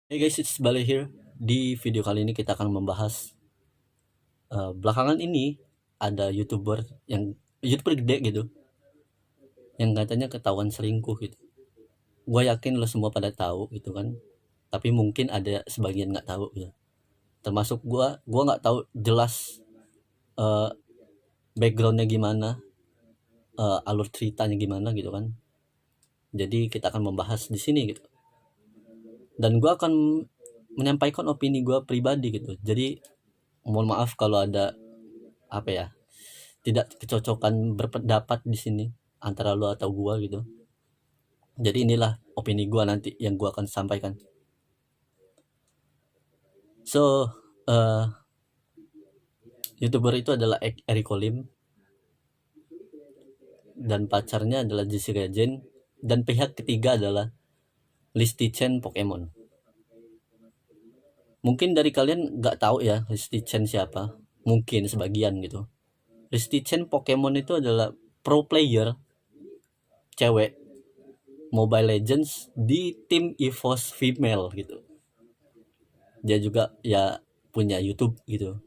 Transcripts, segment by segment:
Hey guys, it's Bale here. Di video kali ini kita akan membahas belakangan ini ada YouTuber gede gitu yang katanya ketahuan selingkuh gitu. Gue yakin lo semua pada tahu gitu kan. Tapi mungkin ada sebagian nggak tahu gitu. Termasuk gue nggak tahu jelas eh, backgroundnya gimana, alur ceritanya gimana gitu kan. Jadi kita akan membahas di sini gitu. Dan gue akan menyampaikan opini gue pribadi gitu. Jadi mohon maaf kalau ada apa ya, tidak kecocokan berpendapat di sini antara lo atau gua gitu. Jadi inilah opini gua nanti yang gua akan sampaikan. So, YouTuber itu adalah Eric Olim dan pacarnya adalah Jessica Jane dan pihak ketiga adalah Listi Chen Pokemon. Mungkin dari kalian nggak tahu ya Listi Chen siapa, mungkin sebagian gitu. Listi Chen Pokemon itu adalah pro player cewek Mobile Legends di tim EVOS female gitu. Dia juga ya punya YouTube gitu,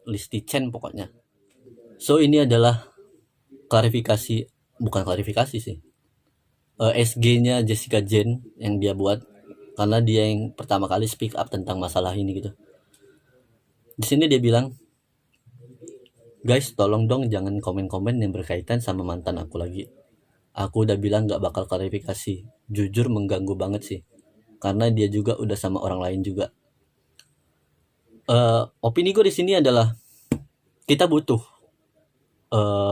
Listi Chen pokoknya. So ini adalah klarifikasi, bukan klarifikasi sih, SG-nya Jessica Jane yang dia buat karena dia yang pertama kali speak up tentang masalah ini gitu. Di sini dia bilang, guys tolong dong jangan komen-komen yang berkaitan sama mantan aku lagi. Aku udah bilang gak bakal klarifikasi. Jujur mengganggu banget sih. Karena dia juga udah sama orang lain juga. Opini gue di sini adalah kita butuh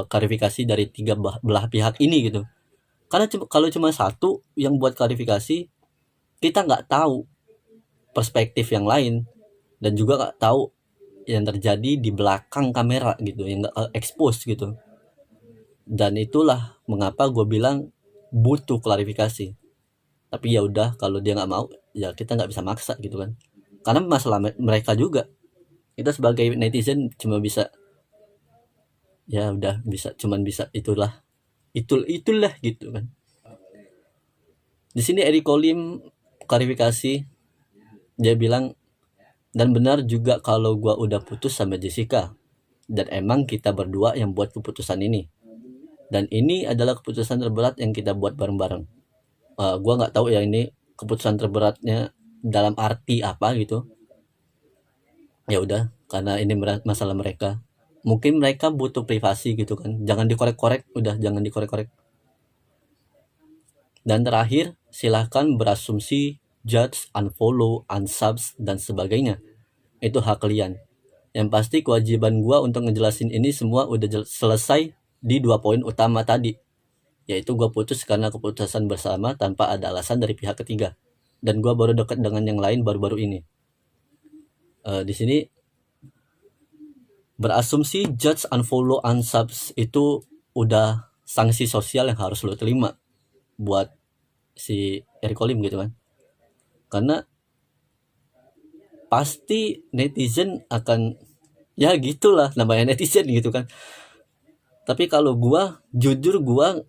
klarifikasi dari tiga belah pihak ini gitu. Karena kalau cuma satu yang buat klarifikasi, kita nggak tahu perspektif yang lain dan juga nggak tahu yang terjadi di belakang kamera gitu, yang nggak expose gitu. Dan itulah mengapa gue bilang butuh klarifikasi. Tapi ya udah, kalau dia nggak mau, ya kita nggak bisa maksa gitu kan. Karena masalah mereka juga. Kita sebagai netizen cuma bisa, ya udah bisa, cuman bisa itulah gitu kan. Di sini Eric Olim klarifikasi, dia bilang, dan benar juga kalau gua udah putus sama Jessica dan emang kita berdua yang buat keputusan ini, dan ini adalah keputusan terberat yang kita buat bareng-bareng. Gua nggak tahu ya ini keputusan terberatnya dalam arti apa gitu. Ya udah, karena ini masalah mereka, mungkin mereka butuh privasi gitu kan, jangan dikorek-korek, udah jangan dikorek-korek. Dan terakhir, silahkan berasumsi, judge, unfollow, unsubs, dan sebagainya. Itu hak kalian. Yang pasti kewajiban gua untuk ngejelasin ini semua udah selesai di 2 poin utama tadi. Yaitu gua putus karena keputusan bersama tanpa ada alasan dari pihak ketiga. Dan gua baru dekat dengan yang lain baru-baru ini. Di sini berasumsi, judge, unfollow, unsubs itu udah sanksi sosial yang harus lo terima buat si Eric Olim gitu kan. Karena pasti netizen akan, ya gitulah namanya netizen gitu kan. Tapi kalau gua jujur, gua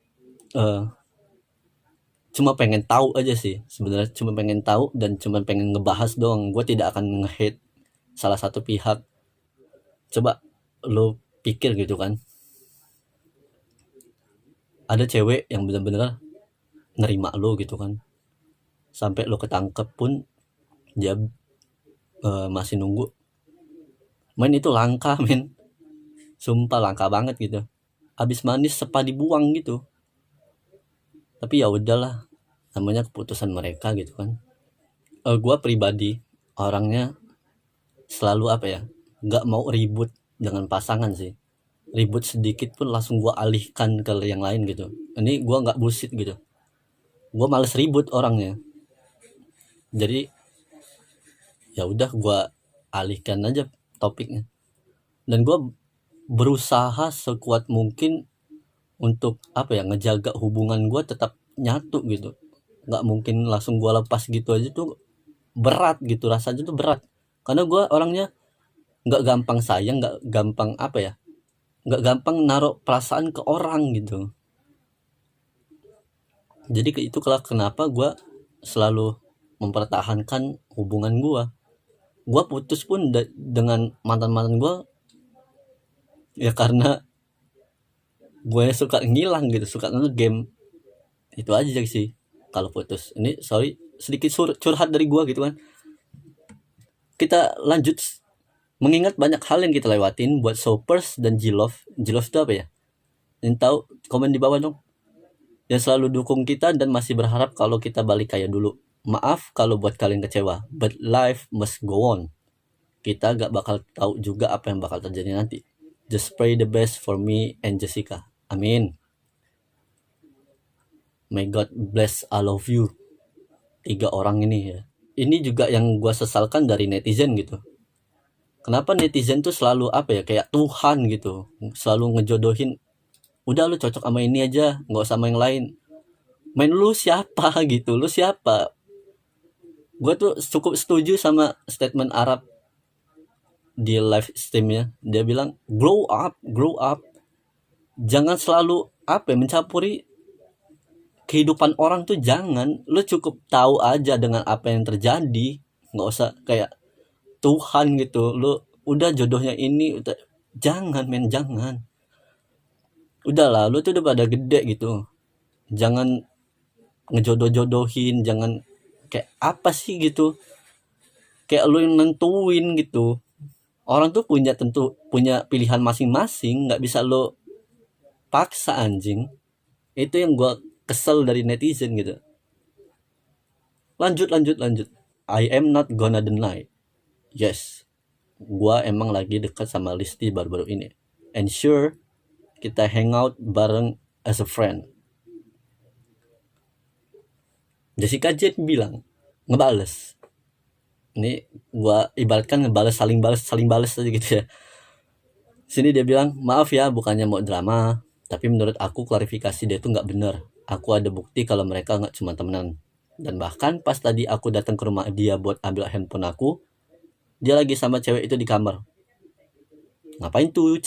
cuma pengen tahu aja sih sebenarnya, cuma pengen tahu dan cuma pengen ngebahas doang. Gua tidak akan nge-hate salah satu pihak. Coba lo pikir gitu kan, ada cewek yang benar-benar nerima lo gitu kan, sampai lo ketangkep pun dia masih nunggu. Men itu langka men, sumpah langka banget gitu. Habis manis sepa dibuang gitu. Tapi ya udahlah, namanya keputusan mereka gitu kan. Gue pribadi orangnya selalu apa ya, nggak mau ribut dengan pasangan sih. Ribut sedikit pun langsung gue alihkan ke yang lain gitu. Ini gue nggak bullshit gitu, gue males ribut orangnya. Jadi ya udah, gue alihkan aja topiknya. Dan gue berusaha sekuat mungkin untuk apa ya, ngejaga hubungan gue tetap nyatu gitu. Nggak mungkin langsung gue lepas gitu aja, tuh berat gitu, rasanya tuh berat. Karena gue orangnya nggak gampang sayang, nggak gampang apa ya, nggak gampang naruh perasaan ke orang gitu. Jadi itu kenapa gue selalu mempertahankan hubungan gue putus pun dengan mantan gue ya karena gue suka ngilang gitu, suka nge-game. Itu aja sih kalau putus. Ini sorry sedikit curhat dari gue gitu kan. Kita lanjut. Mengingat banyak hal yang kita lewatin buat Soppers dan Jilov. Jilov itu apa ya? Yang tahu komen di bawah dong. Yang selalu dukung kita dan masih berharap kalau kita balik kayak dulu. Maaf kalau buat kalian kecewa, but life must go on. Kita gak bakal tahu juga apa yang bakal terjadi nanti. Just pray the best for me and Jessica. Amin. May God bless all of you. 3 orang ini ya. Ini juga yang gue sesalkan dari netizen gitu. Kenapa netizen tuh selalu apa ya, kayak Tuhan gitu. Selalu ngejodohin, udah lu cocok sama ini aja, gak usah sama yang lain. Main lu siapa gitu, lu siapa? Gue tuh cukup setuju sama statement Arab di live streamnya. Dia bilang grow up. Jangan selalu apa ya, mencampuri kehidupan orang tuh. Jangan, lu cukup tahu aja dengan apa yang terjadi. Nggak usah kayak Tuhan gitu. Lu udah jodohnya ini, udah. Jangan men, jangan. Udahlah, lu tuh udah pada gede gitu. Jangan ngejodoh-jodohin, jangan kayak apa sih gitu. Kayak lu yang nentuin gitu. Orang tuh punya pilihan masing-masing, nggak bisa lo paksa anjing. Itu yang gue kesel dari netizen gitu. Lanjut. I am not gonna deny. Yes, gue emang lagi dekat sama Listi baru-baru ini. And sure, kita hang out bareng as a friend. Jessica Jen bilang, ngebales. Ini gue ibaratkan saling balas aja gitu ya. Sini dia bilang, maaf ya bukannya mau drama, tapi menurut aku klarifikasi dia tuh nggak bener. Aku ada bukti kalau mereka nggak cuma temenan. Dan bahkan pas tadi aku datang ke rumah dia buat ambil handphone aku, dia lagi sama cewek itu di kamar. Ngapain tuh?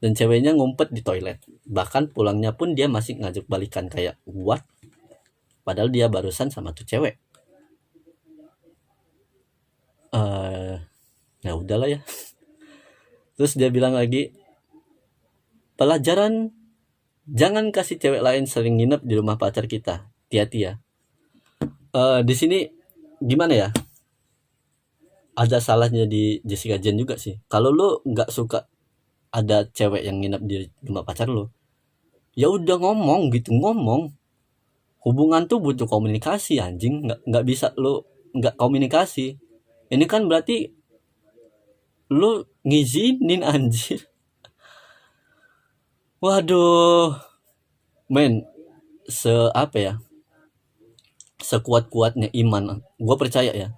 Dan ceweknya ngumpet di toilet. Bahkan pulangnya pun dia masih ngajak balikan, kayak what? Padahal dia barusan sama tuh cewek. Ya udahlah ya. Terus dia bilang lagi, pelajaran, jangan kasih cewek lain sering nginep di rumah pacar kita. Hati-hati ya. Di sini gimana ya? Ada salahnya di Jessica Jen juga sih. Kalau lu nggak suka ada cewek yang nginep di rumah pacar lu, ya udah ngomong gitu, ngomong. Hubungan tuh butuh komunikasi anjing. Nggak bisa lu nggak komunikasi. Ini kan berarti lu ngizinin anjir. Waduh, men, apa ya? Sekuat-kuatnya iman, gue percaya ya,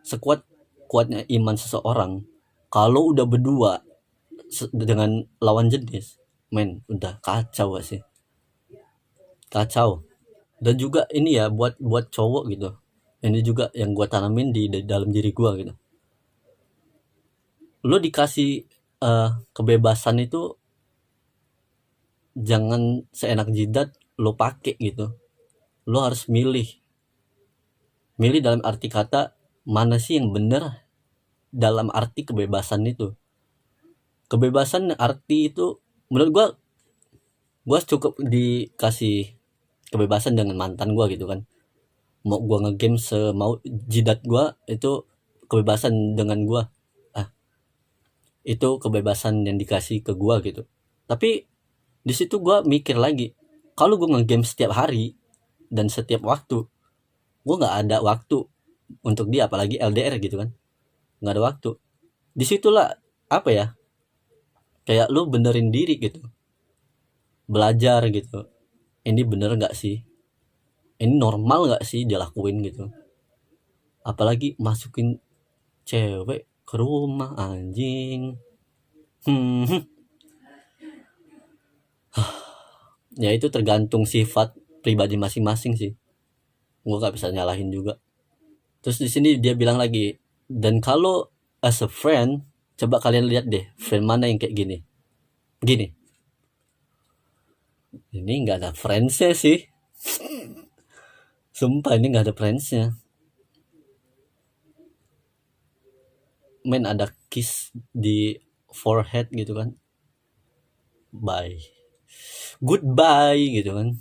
sekuat-kuatnya iman seseorang, kalau udah berdua dengan lawan jenis, men, udah kacau gak sih? Kacau. Dan juga ini ya, buat cowok gitu, ini juga yang gue tanamin di dalam diri gue gitu. Lo dikasih kebebasan itu, jangan seenak jidat lo pakai gitu. Lo harus milih dalam arti kata, mana sih yang bener dalam arti kebebasan itu. Kebebasan arti itu menurut gue cukup dikasih kebebasan dengan mantan gue gitu kan. Mau gue ngegame semau jidat gue, itu kebebasan dengan gue. Itu kebebasan yang dikasih ke gue gitu. Tapi di situ gue mikir lagi, kalau gue ngegame setiap hari dan setiap waktu, gue nggak ada waktu untuk dia, apalagi LDR gitu kan, nggak ada waktu. Disitulah apa ya, kayak lu benerin diri gitu, belajar gitu, ini bener nggak sih, ini normal nggak sih dia lakuin gitu. Apalagi masukin cewek ke rumah anjing. Ya itu tergantung sifat pribadi masing-masing sih, gue nggak bisa nyalahin juga. Terus di sini dia bilang lagi, dan kalau as a friend, coba kalian lihat deh friend mana yang kayak gini. Ini nggak ada friendsnya sih. Sumpah ini nggak ada friendsnya. Men ada kiss di forehead gitu kan. Bye. Goodbye gitu kan.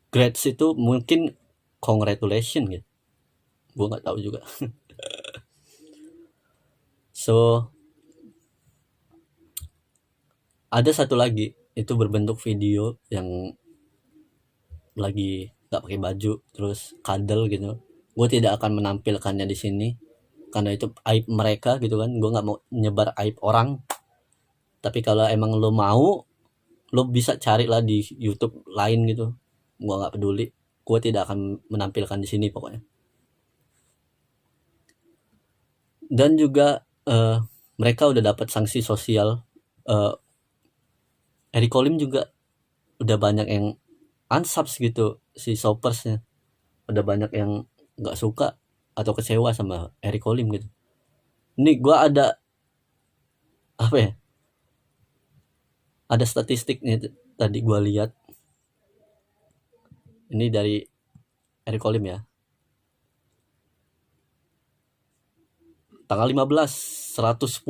Grades itu mungkin congratulation gitu. Gue nggak tahu juga. So ada satu lagi itu berbentuk video yang lagi nggak pakai baju terus kadal gitu. Gue tidak akan menampilkannya di sini karena itu aib mereka gitu kan. Gue nggak mau nyebar aib orang. Tapi kalau emang lo mau, lo bisa cari lah di YouTube lain gitu. Gue nggak peduli. Gue tidak akan menampilkan di sini pokoknya. Dan juga mereka udah dapat sanksi sosial. Eric Colim juga udah banyak yang unsubs gitu si Sopersnya. Udah banyak yang nggak suka atau kecewa sama Eric Colim gitu. Ini gue ada apa ya? Ada statistiknya tadi gue lihat. Ini dari Eric Colim ya. Tanggal 15 110.000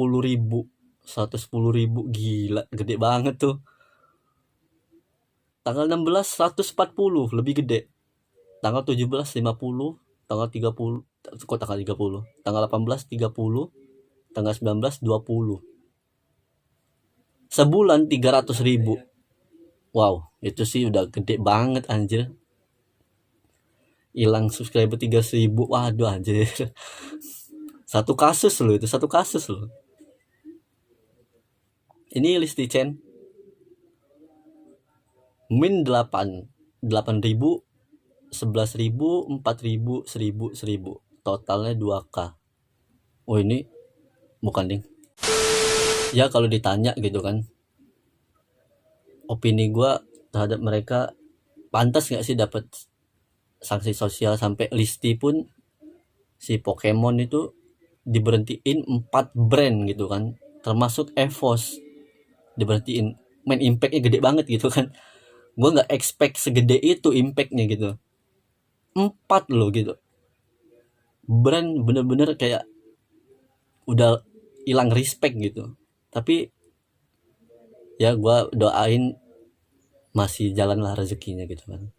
gila gede banget tuh. Tanggal 16 140 lebih gede. Tanggal 17 50, tanggal 30 kok tanggal 30. Tanggal 18 30, tanggal 19 20. Sebulan 300.000. Wow, itu sih udah gede banget anjir. Hilang subscriber 300.000. Waduh anjir. Satu kasus loh itu, satu kasus loh. Ini Listi Chen min 8.000, 11.000, 4.000, 1.000, totalnya 2k. Oh ini bukan ding. Ya kalau ditanya gitu kan, opini gue terhadap mereka, pantas nggak sih dapat sanksi sosial sampai Listi pun si Pokemon itu diberhentiin 4 brand gitu kan, termasuk EVOS diberhentiin. Main impactnya gede banget gitu kan. Gue nggak expect segede itu impactnya gitu. 4 loh gitu. Brand bener-bener kayak udah hilang respect gitu. Tapi ya gue doain masih jalan lah rezekinya gitu kan.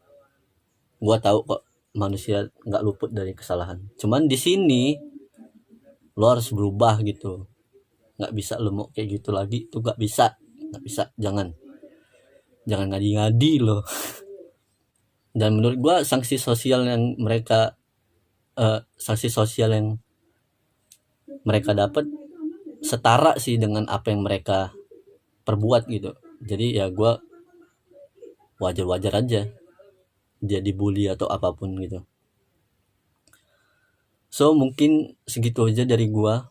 Gue tahu kok manusia nggak luput dari kesalahan. Cuman di sini lo harus berubah gitu. Nggak bisa lo mau kayak gitu lagi tuh, nggak bisa, jangan ngadi-ngadi lo. Dan menurut gue sanksi sosial yang mereka dapat setara sih dengan apa yang mereka perbuat gitu. Jadi ya gue wajar-wajar aja dia dibully atau apapun gitu. So mungkin segitu aja dari gue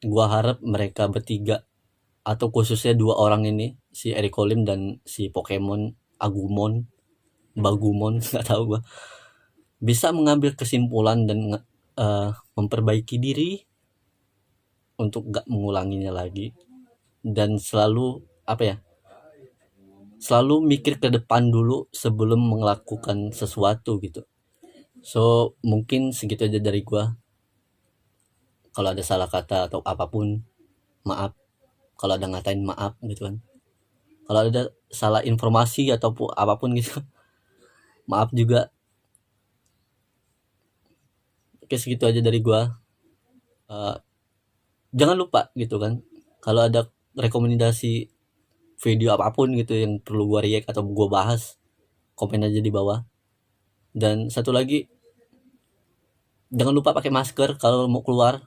harap mereka bertiga atau khususnya 2 orang ini, si Eric Colim dan si Pokemon Agumon Bagumon nggak tahu gue, bisa mengambil kesimpulan dan memperbaiki diri untuk gak mengulanginya lagi. Dan selalu selalu mikir ke depan dulu sebelum melakukan sesuatu gitu. So mungkin segitu aja dari gua. Kalau ada salah kata atau apapun, maaf. Kalau ada ngatain, maaf gitu kan. Kalau ada salah informasi ataupun apapun gitu, maaf juga. Oke, segitu aja dari gua. Jangan lupa gitu kan, kalau ada rekomendasi video apapun gitu yang perlu gua react atau gua bahas, komen aja di bawah. Dan satu lagi, jangan lupa pakai masker kalau mau keluar.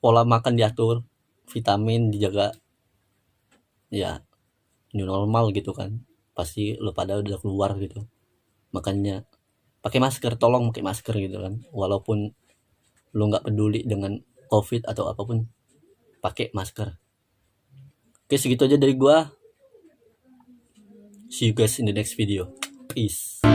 Pola makan diatur, vitamin dijaga. Ya new normal gitu kan, pasti lo pada udah keluar gitu. Makanya pakai masker, tolong pakai masker gitu kan. Walaupun lo nggak peduli dengan COVID atau apapun, pakai masker. Oke, segitu aja dari gua. See you guys in the next video. Peace.